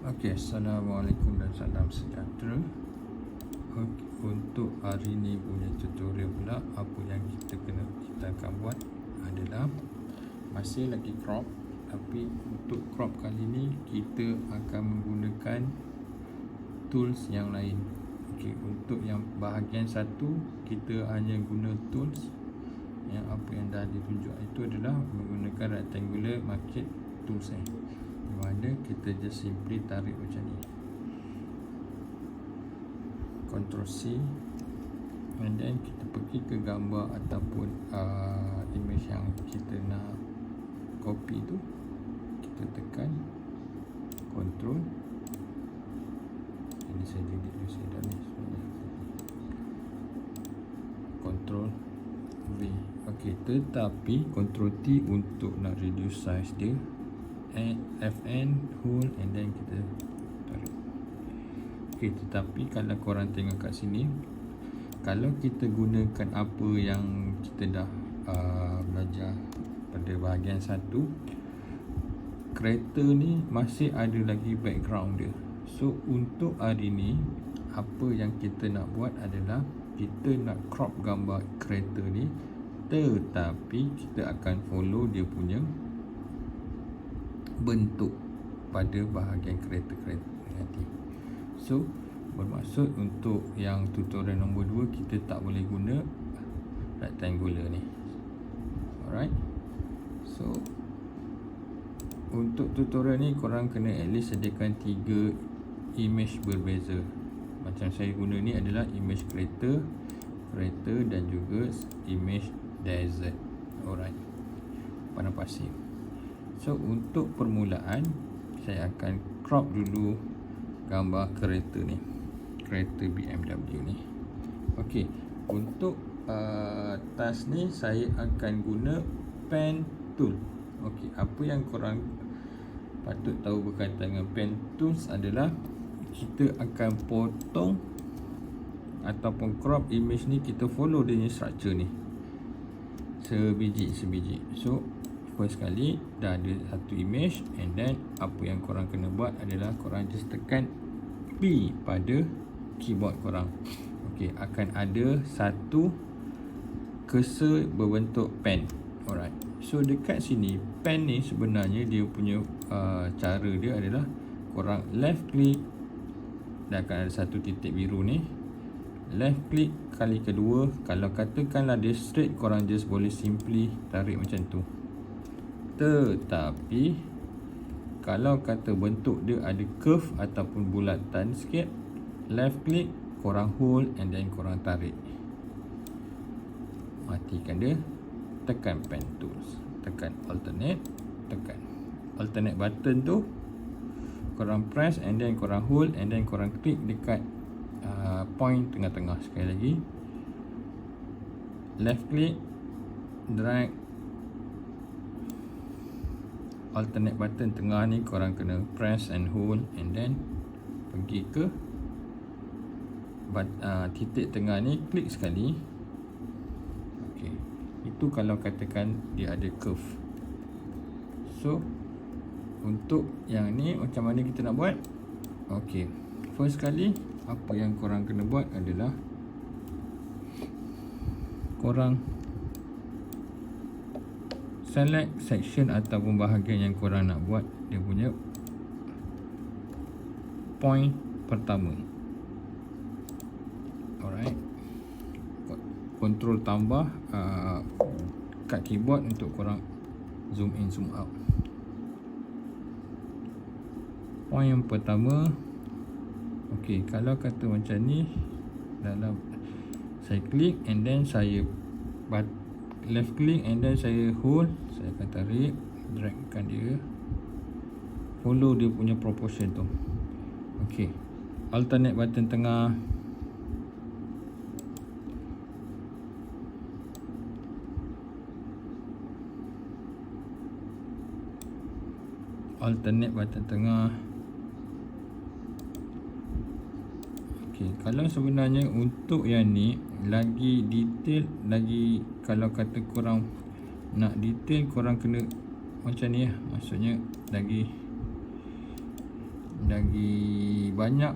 Okey, Assalamualaikum dan salam sejahtera. Untuk hari ni punya tutorial pula, apa yang kita akan buat adalah masih lagi crop, tapi untuk crop kali ni kita akan menggunakan tools yang lain. Okey, untuk yang bahagian satu kita hanya guna tools yang apa yang dah ditunjuk itu adalah menggunakan rectangular market tools di mana kita just simply tarik macam ni, Ctrl C, and then kita pergi ke gambar ataupun image yang kita nak copy tu, kita tekan Ctrl, ini saya delete dulu, saya dah ni Ctrl V. Okey, tetapi Ctrl T untuk nak reduce size dia, Fn hold and then kita tarik. Okey, tetapi kalau korang tengok kat sini, kalau kita gunakan apa yang kita dah belajar pada bahagian satu, kereta ni masih ada lagi background dia. So untuk hari ni, apa yang kita nak buat adalah kita nak crop gambar kereta ni, tetapi kita akan follow dia punya bentuk pada bahagian kereta-kereta nanti. So bermaksud untuk yang tutorial nombor 2 kita tak boleh guna rectangular ni. Alright. So untuk tutorial ni korang kena at least sediakan 3 image berbeza. Macam saya guna ni adalah image kereta dan juga image desert. Alright, padang pasir. So untuk permulaan saya akan crop dulu gambar kereta ni, kereta BMW ni. Okey, untuk task ni saya akan guna pen tool. Okey, apa yang korang patut tahu berkaitan dengan pen tools adalah kita akan potong ataupun crop image ni, kita follow dia punya structure ni sebiji. So first kali dah ada satu image, and then apa yang korang kena buat adalah korang just tekan P pada keyboard korang. Okey, akan ada satu cursor berbentuk pen. Alright. So dekat sini pen ni sebenarnya dia punya cara dia adalah korang left click dan akan ada satu titik biru ni. Left click kali kedua, kalau katakanlah dia straight, korang just boleh simply tarik macam tu. Tetapi kalau kata bentuk dia ada curve ataupun bulatan sikit, left click, korang hold and then korang tarik. Matikan dia, tekan pen tools, tekan alternate, tekan alternate button tu, korang press and then korang hold and then korang klik dekat point tengah-tengah. Sekali lagi, left click, drag, alternate button tengah ni korang kena press and hold and then pergi ke titik tengah ni, klik sekali. Okey, itu kalau katakan dia ada curve. So untuk yang ni macam mana kita nak buat? Okey, first kali apa yang korang kena buat adalah korang select section ataupun bahagian yang korang nak buat dia punya point pertama. Alright, control tambah kat keyboard untuk korang zoom in zoom out. Point yang pertama. Okey, kalau kata macam ni, dalam saya klik and then saya left click and then saya hold, saya akan tarik, dragkan dia, follow dia punya proportion tu. Okey, alternate button tengah, alternate button tengah. Okey, kalau sebenarnya untuk yang ni lagi detail lagi, kalau kata korang nak detail, korang kena macam ni lah. Maksudnya lagi lagi banyak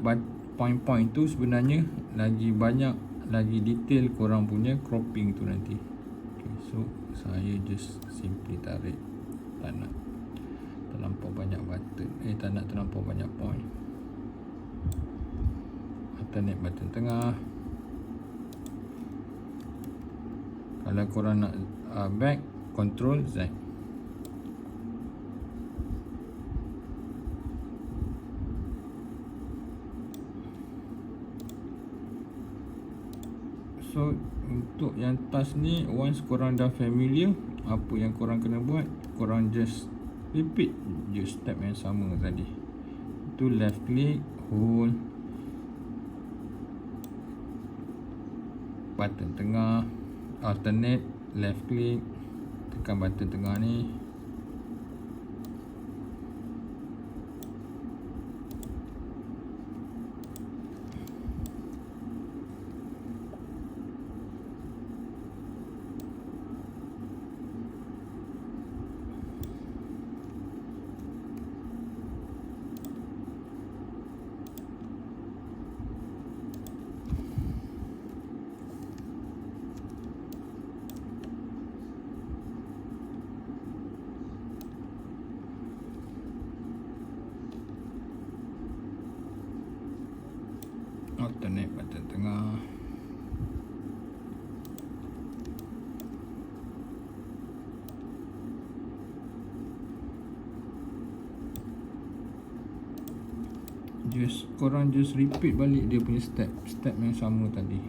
point-point tu sebenarnya lagi banyak, lagi detail korang punya cropping tu nanti. Okay, so saya just simply tarik, tak nak terlampau banyak button, tak nak terlampau banyak point. Alternate button tengah. Kalau korang nak back, Control Z. So untuk yang task ni, once korang dah familiar, apa yang korang kena buat, korang just repeat je step yang sama tadi. Itu left click, hold, button tengah, alternate, left click, tekan button tengah ni. Alternate button tengah. Korang just repeat balik dia punya step yang sama tadi.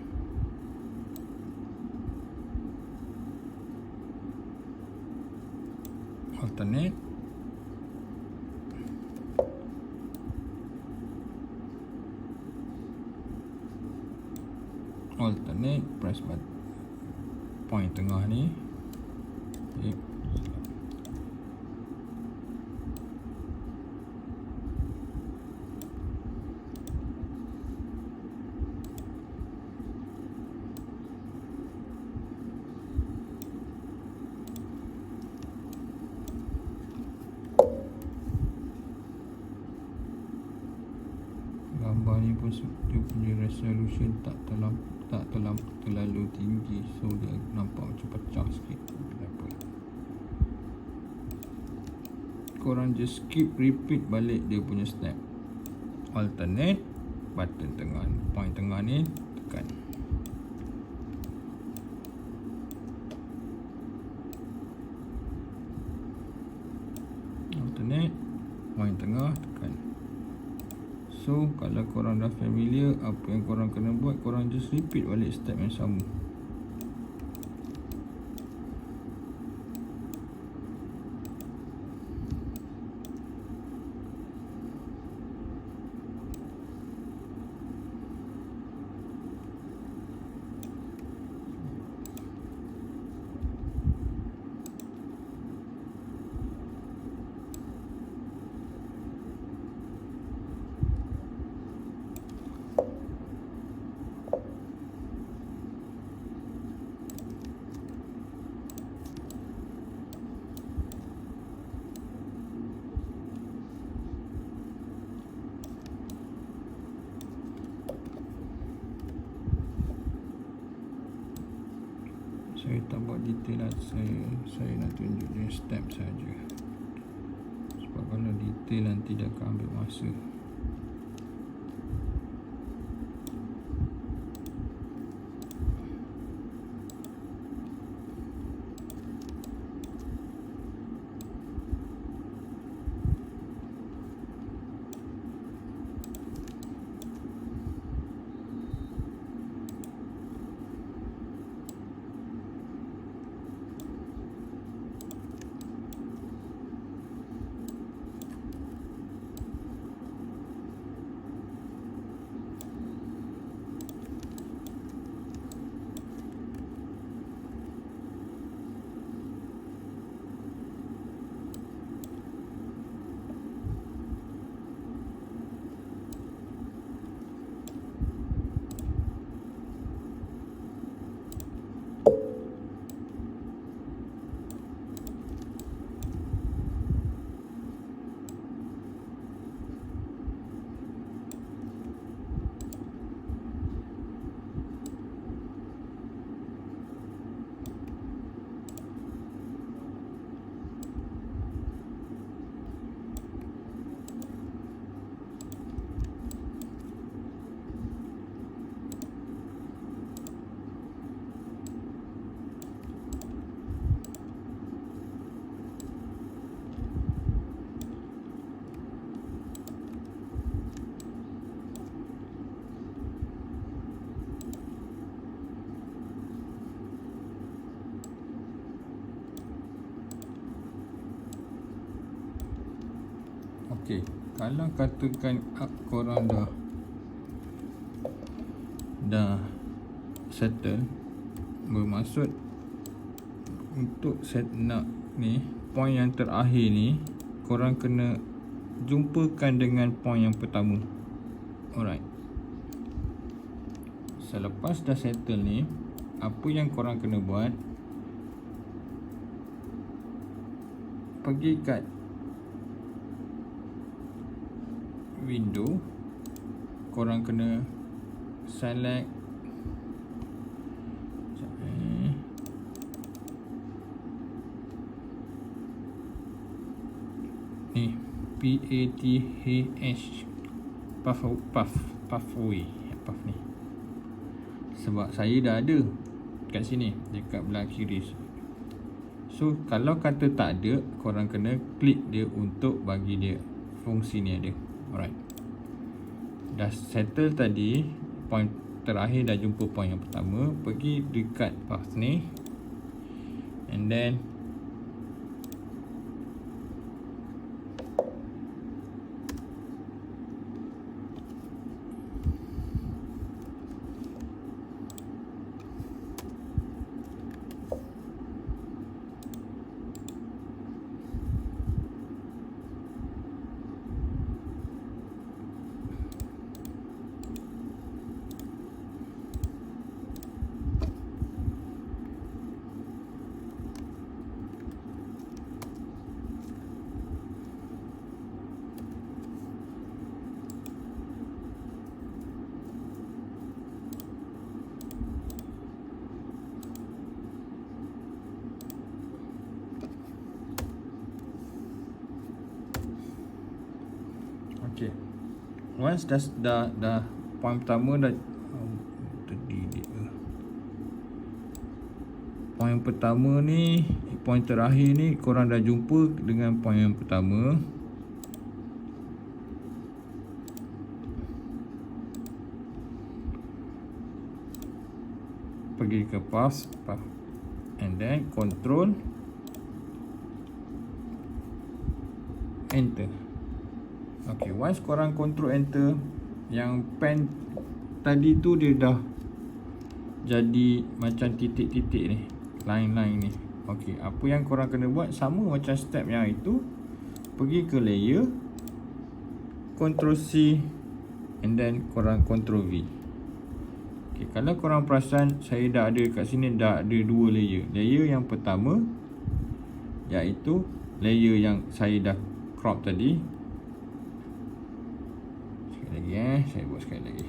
Alternate, alternate, press button point tengah ni. Okay. Gambar ni pun dia punya resolution tak terlalu tinggi, so dia nampak macam pecah sikit. Kenapa? Korang just keep repeat balik dia punya step. Alternate, button tengah, point tengah ni tekan. Alternate, point tengah tekan. So kalau korang dah familiar apa yang korang kena buat, korang just repeat balik step yang sama. Saya tak buat detail lah, saya nak tunjuk dia step saja. Sebab kalau detail nanti dia akan ambil masa. Okey, kalau katakan korang dah settle, bermaksud untuk set nak ni, point yang terakhir ni korang kena jumpakan dengan point yang pertama. Alright, selepas dah settle ni, apa yang korang kena buat, pergi kat window, korang kena select ni PATH pathway ni, sebab saya dah ada kat sini dekat belah kiri. So kalau kata tak ada, korang kena klik dia untuk bagi dia fungsi ni ada. Alright, dah settle tadi, point terakhir dah jumpa point yang pertama, pergi dekat path ni, and then okay, once dah point pertama dah point pertama ni, point terakhir ni korang dah jumpa dengan point yang pertama. Pergi ke path and then control enter. Okay, once korang control enter, yang pen tadi tu dia dah jadi macam titik-titik ni, line-line ni. Okay, apa yang korang kena buat sama macam step yang itu. Pergi ke layer, Ctrl C, and then korang Ctrl V. Okay, kalau korang perasan, saya dah ada kat sini, dah ada dua layer. Layer yang pertama, iaitu layer yang saya dah crop tadi. Sekali lagi saya buat sekali lagi.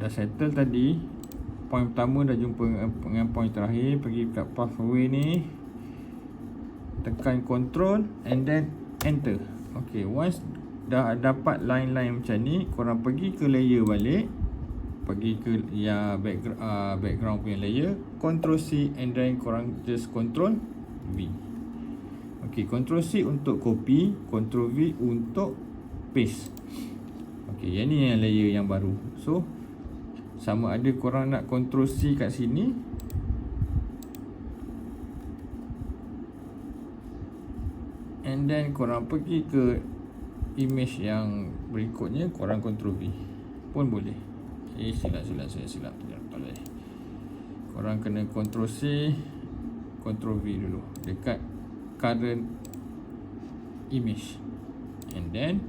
Dah settle tadi, point pertama dah jumpa dengan point terakhir. Pergi kat pathway ni, tekan control and then enter. Okay, once dah dapat line-line macam ni, korang pergi ke layer balik, pergi ke background punya layer, Ctrl C, and then korang just Ctrl V. Okay, Ctrl C untuk copy, Ctrl V untuk paste. Okay, yang ni yang layer yang baru. So sama ada korang nak Ctrl C kat sini, and then korang pergi ke image yang berikutnya, korang Ctrl V pun boleh. Silap saya silap. Korang kena Ctrl C, Ctrl V dulu dekat current image, and then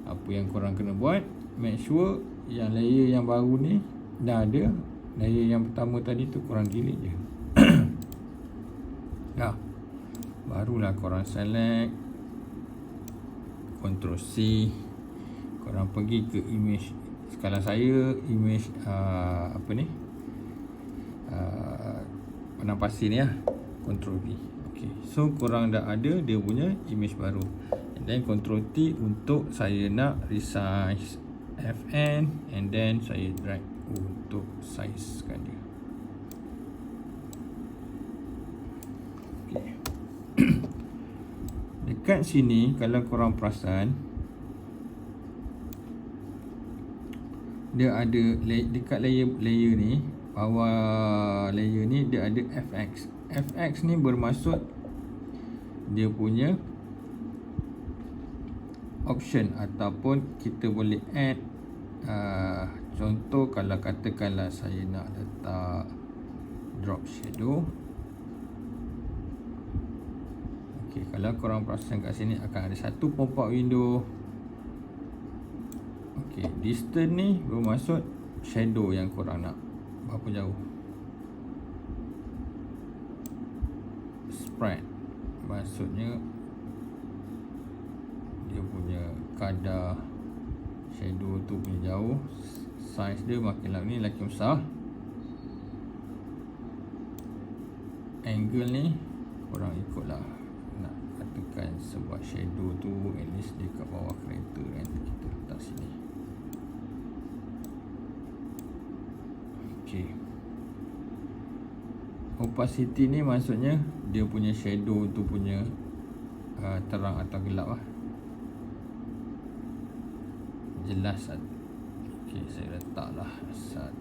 apa yang korang kena buat, make sure yang layer yang baru ni dah ada. Layer yang pertama tadi tu korang delete je. Dah, barulah korang select, Ctrl C, korang pergi ke image. Kalau saya image penang pasir ni lah, Ctrl V. Okay, so korang dah ada dia punya image baru, and then Ctrl T untuk saya nak resize FN, and then saya drag untuk sizekan dia. Okay. Dekat sini kalau korang perasan, dia ada dekat layer ni, bawah layer ni dia ada FX. fx ni bermaksud dia punya option ataupun kita boleh add contoh kalau katakanlah saya nak letak drop shadow. Okey, kalau korang perasan kat sini akan ada satu pop-up window. Okey, distance ni bermaksud shadow yang korang nak berapa jauh. Spread maksudnya dia punya kadar shadow tu punya jauh. Size dia makin lama ni makin besar. Angle ni korang ikutlah nak katakan sebab shadow tu at least dia kat bawah kereta kan, kita letak sini. Okay, opacity ni maksudnya dia punya shadow tu punya terang atau gelap lah. Jelas. Okay, saya letaklah 1/1.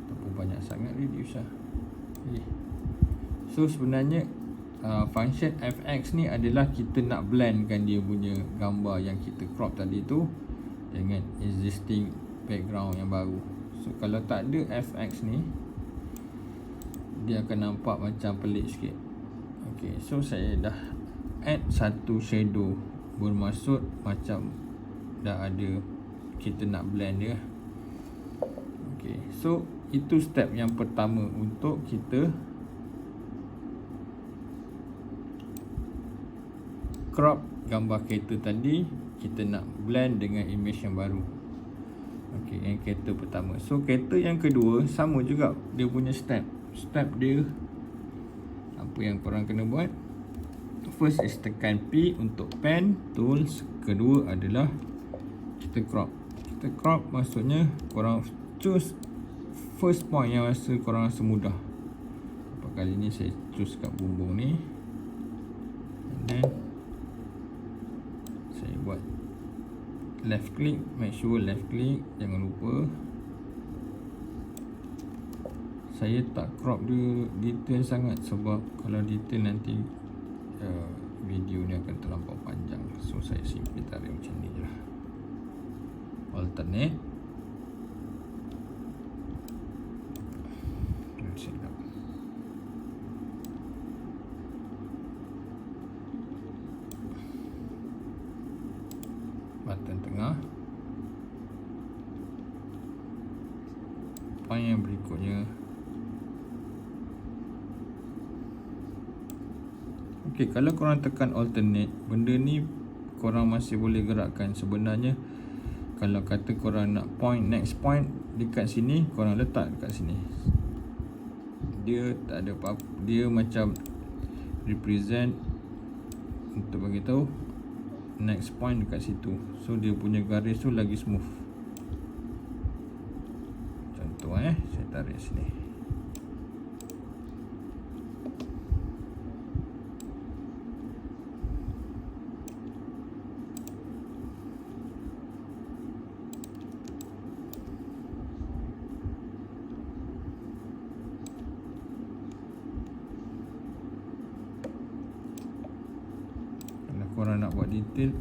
Terlalu banyak sangat reduce lah. Okay. So sebenarnya function fx ni adalah kita nak blendkan dia punya gambar yang kita crop tadi tu dengan existing background yang baru. So kalau tak ada fx ni, dia akan nampak macam pelik sikit. Okay, so saya dah add satu shadow, bermaksud macam dah ada, kita nak blend dia. Okay, so itu step yang pertama untuk kita crop gambar kereta tadi, kita nak blend dengan image yang baru. Okay, yang kereta pertama. So kereta yang kedua sama juga dia punya step. Step dia apa yang korang kena buat? First is tekan P untuk pen tools. Kedua adalah kita crop. Kita crop maksudnya korang choose first point yang korang rasa mudah. Kali ni saya choose kat bumbung ni, and then saya buat left click. Make sure left click, jangan lupa. Saya tak crop dia detail sangat sebab kalau detail nanti video ni akan terlampau panjang. So saya simple tarik macam ni je lah. Alternate. Button tengah. Point yang berikutnya. Okey, kalau korang tekan alternate, benda ni korang masih boleh gerakkan. Sebenarnya kalau kata korang nak point, next point dekat sini, korang letak dekat sini. Dia tak ada apa-apa, dia macam represent untuk bagi tahu next point dekat situ. So dia punya garis tu lagi smooth. Contoh saya tarik sini. Korang nak buat detail,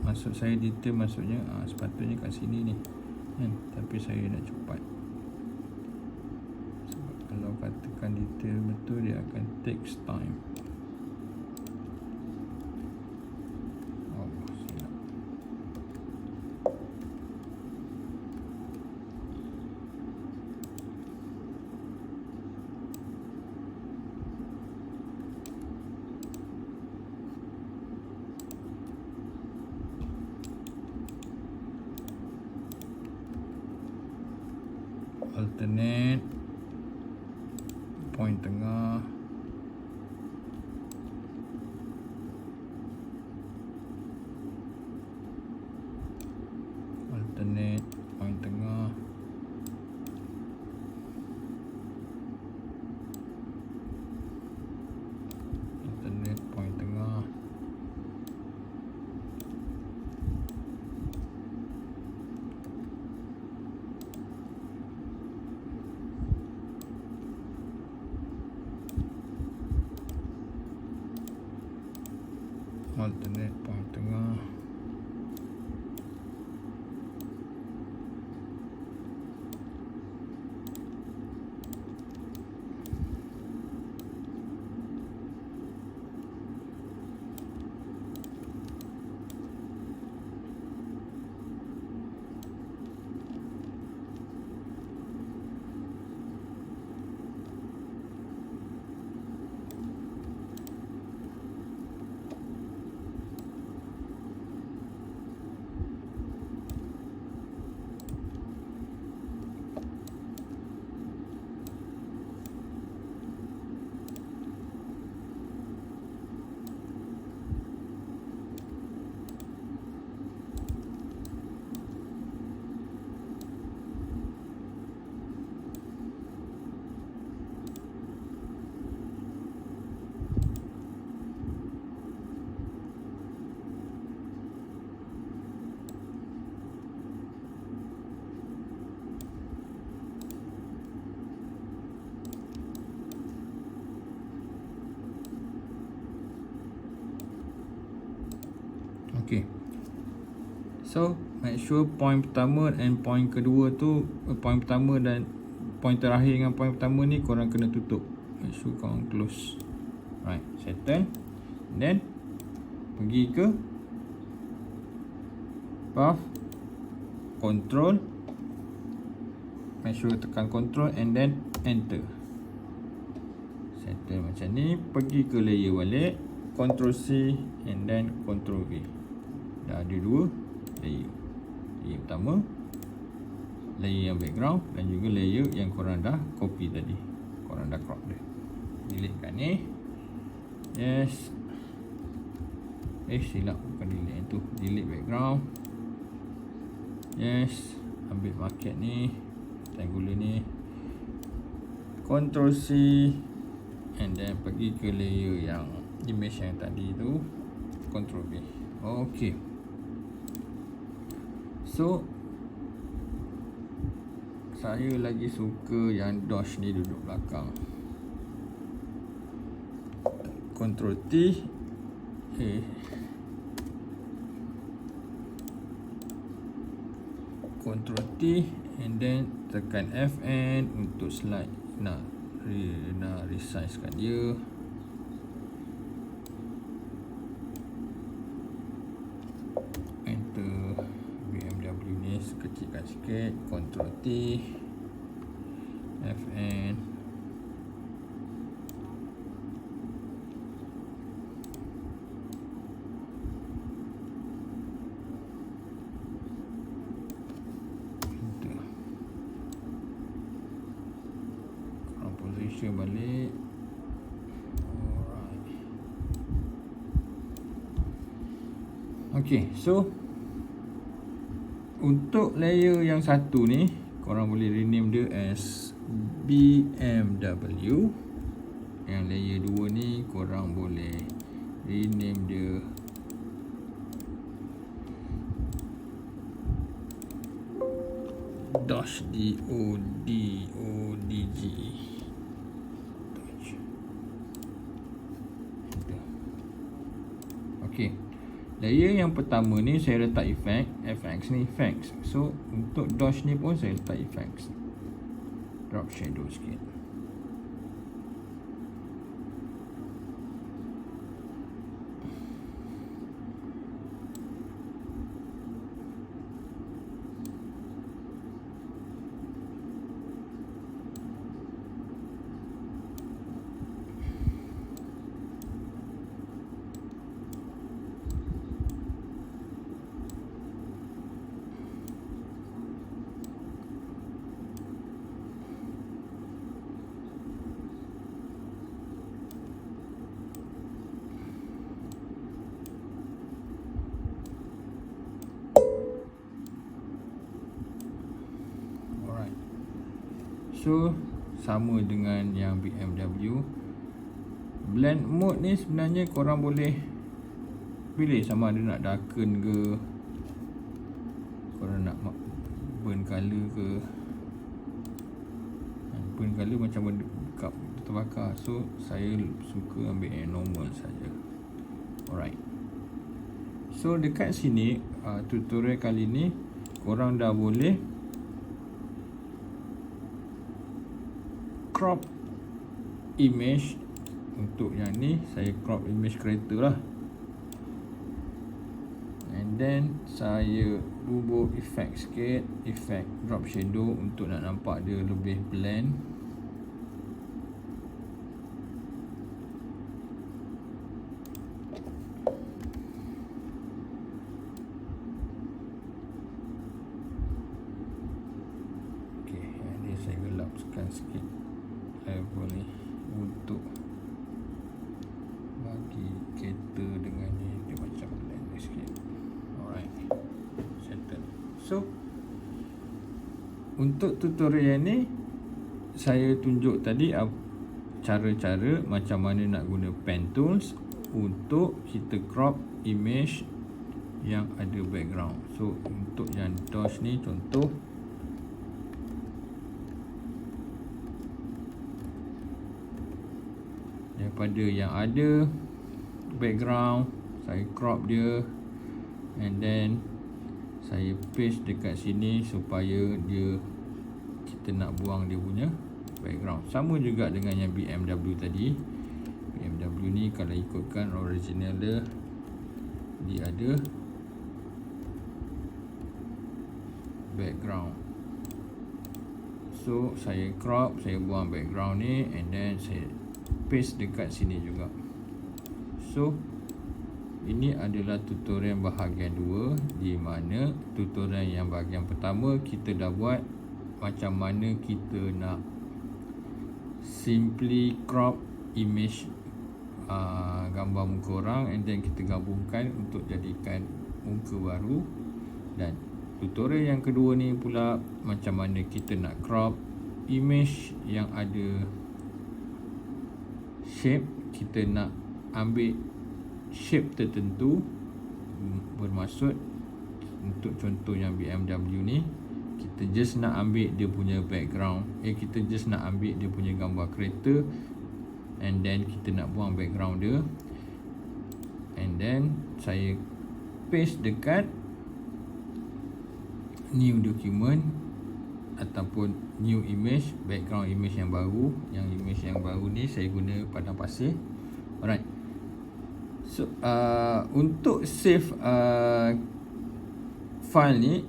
maksud saya detail maksudnya sepatutnya kat sini ni kan, tapi saya nak cepat sebab kalau katakan detail betul dia akan takes time. Silap. Alternate, point tengah, alternate, point tengah, alternate, point tengah. alternate point tengah. Okay, so make sure point pertama and point kedua tu, point pertama dan point terakhir dengan point pertama ni korang kena tutup. Make sure korang close. Right, settle. Then pergi ke path, control, make sure tekan control and then enter. Settle macam ni. Pergi ke layer balik, control C and then control V. Dah ada dua layer. Layer pertama, layer yang background, dan juga layer yang korang dah copy tadi. Korang dah crop dia. Delete kat ni. Yes. Silap, bukan delete yang tu. Delete background. Yes. Ambil bucket ni, triangular ni, control C and then pergi ke layer yang image yang tadi tu, control V. Okay, so saya lagi suka yang Dosh ni duduk belakang. Control T, Control T and then tekan Fn untuk slide. Nak resizekan dia. Enter. BMW ni kecilkan sikit. Control T, Fn. Position balik. Alright. Okay, so untuk layer yang satu ni korang boleh rename dia as BMW. Yang layer 2 ni korang boleh rename dia Dosh, DODGE. Okay, layer yang pertama ni saya letak effect, FX ni effects. So untuk Dosh ni pun saya letak effects. Drop shadow sikit. So sama dengan yang BMW. Blend mode ni sebenarnya korang boleh pilih sama ada nak darken ke, korang nak burn colour ke. Burn colour macam dekat terbakar. So saya suka ambil yang normal saja. Alright. So dekat sini tutorial kali ni korang dah boleh crop image. Untuk yang ni saya crop image creator lah, and then saya bubuh effect sikit, effect drop shadow untuk nak nampak dia lebih blend. Saya gelapkan sikit level ni untuk bagi kereta dengan ni dia macam blend sikit. Alright, settle. So untuk tutorial ni saya tunjuk tadi cara-cara macam mana nak guna pen tools untuk kita crop image yang ada background. So untuk yang Doge ni contoh, daripada yang ada background saya crop dia, and then saya paste dekat sini supaya kita nak buang dia punya background. Sama juga dengan yang BMW tadi. BMW ni kalau ikutkan original dia ada background. So saya crop, saya buang background ni, and then saya paste dekat sini juga. So ini adalah tutorial bahagian 2, di mana tutorial yang bahagian pertama kita dah buat macam mana kita nak simply crop image gambar muka orang, and then kita gabungkan untuk jadikan muka baru. Dan tutorial yang kedua ni pula macam mana kita nak crop image yang ada shape. Kita nak ambil shape tertentu, bermaksud untuk contoh yang BMW ni kita just nak ambil dia punya background, kita just nak ambil dia punya gambar kereta, and then kita nak buang background dia, and then saya paste dekat new document ataupun new image, background image yang baru. Yang image yang baru ni saya guna padang pasir. Alright, so untuk save file ni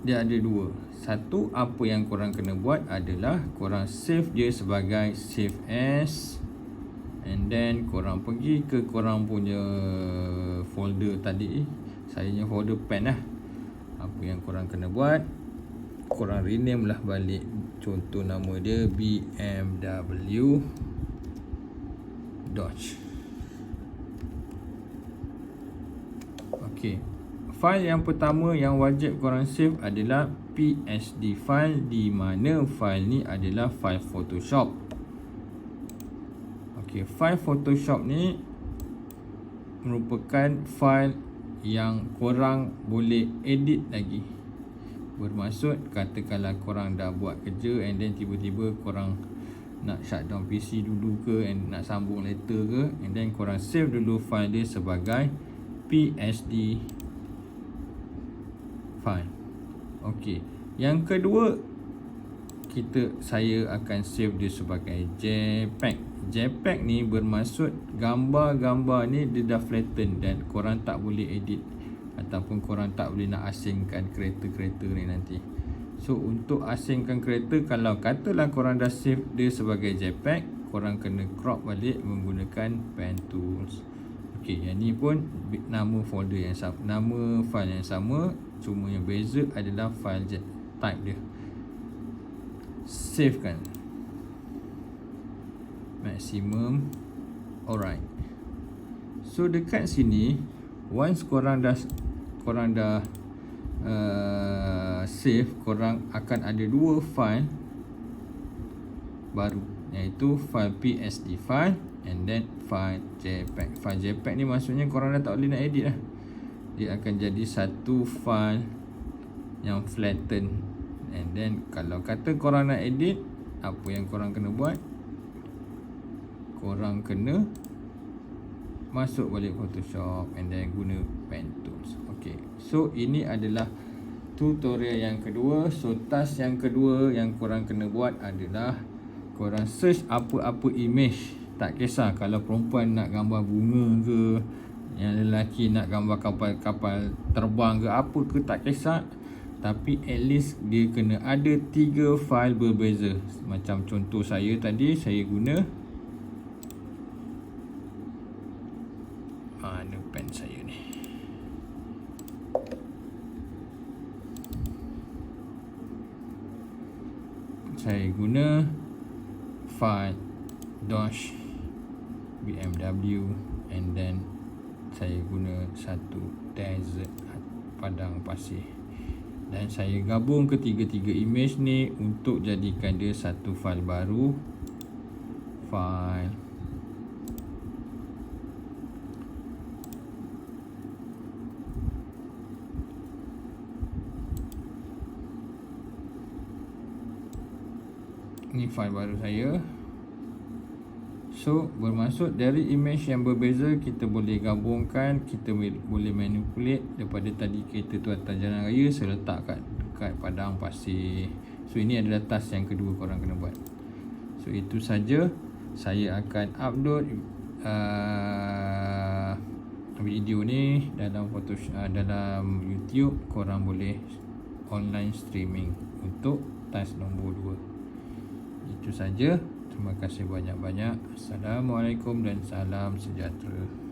dia ada dua. Satu, apa yang korang kena buat adalah korang save dia sebagai save as, and then korang pergi ke korang punya folder tadi. Saya punya folder pen lah. Apa yang korang kena buat, korang rename lah balik. Contoh nama dia BMW Doge. Ok, file yang pertama yang wajib korang save adalah PSD file, di mana file ni adalah file Photoshop. Ok, file Photoshop ni merupakan file yang korang boleh edit lagi. Bermaksud katakanlah korang dah buat kerja, and then tiba-tiba korang nak shutdown PC dulu ke, and nak sambung later ke, and then korang save dulu file dia sebagai PSD file. Okey, yang kedua saya akan save dia sebagai JPEG. JPEG ni bermaksud gambar-gambar ni dia dah flatten dan korang tak boleh edit, ataupun korang tak boleh nak asingkan kereta-kereta ni nanti. So untuk asingkan kereta, kalau katalah korang dah save dia sebagai JPEG, korang kena crop balik menggunakan pen tools. Okey, yang ni pun nama folder yang sama, nama file yang sama, cuma yang beza adalah file type dia. Save kan, maximum. Alright, so dekat sini once korang dah save, korang akan ada dua file baru, iaitu file PSD file and then file JPEG. File JPEG ni maksudnya korang dah tak boleh nak edit lah. Dia akan jadi satu file yang flatten. And then kalau kata korang nak edit, apa yang korang kena buat? Korang kena masuk balik Photoshop and then guna pen tools. Okay, so ini adalah tutorial yang kedua. So task yang kedua yang korang kena buat adalah korang search apa-apa image. Tak kisah kalau perempuan nak gambar bunga ke, yang lelaki nak gambar kapal terbang ke, apa ke, tak kisah. Tapi at least dia kena ada 3 file berbeza. Macam contoh saya tadi, saya guna mana pen saya ni, saya guna file dash BMW and then saya guna satu desert padang pasir, dan saya gabung ketiga-tiga image ni untuk jadikan dia satu file baru. File ni, file baru saya. So bermaksud dari image yang berbeza kita boleh gabungkan, kita boleh manipulate. Daripada tadi kereta tu atas jalan raya, saya letak dekat padang pasir. So ini adalah task yang kedua korang kena buat. So itu saja. Saya akan upload video ni dalam dalam YouTube. Korang boleh online streaming untuk task nombor 2. Itu saja. Terima kasih banyak-banyak. Assalamualaikum dan salam sejahtera.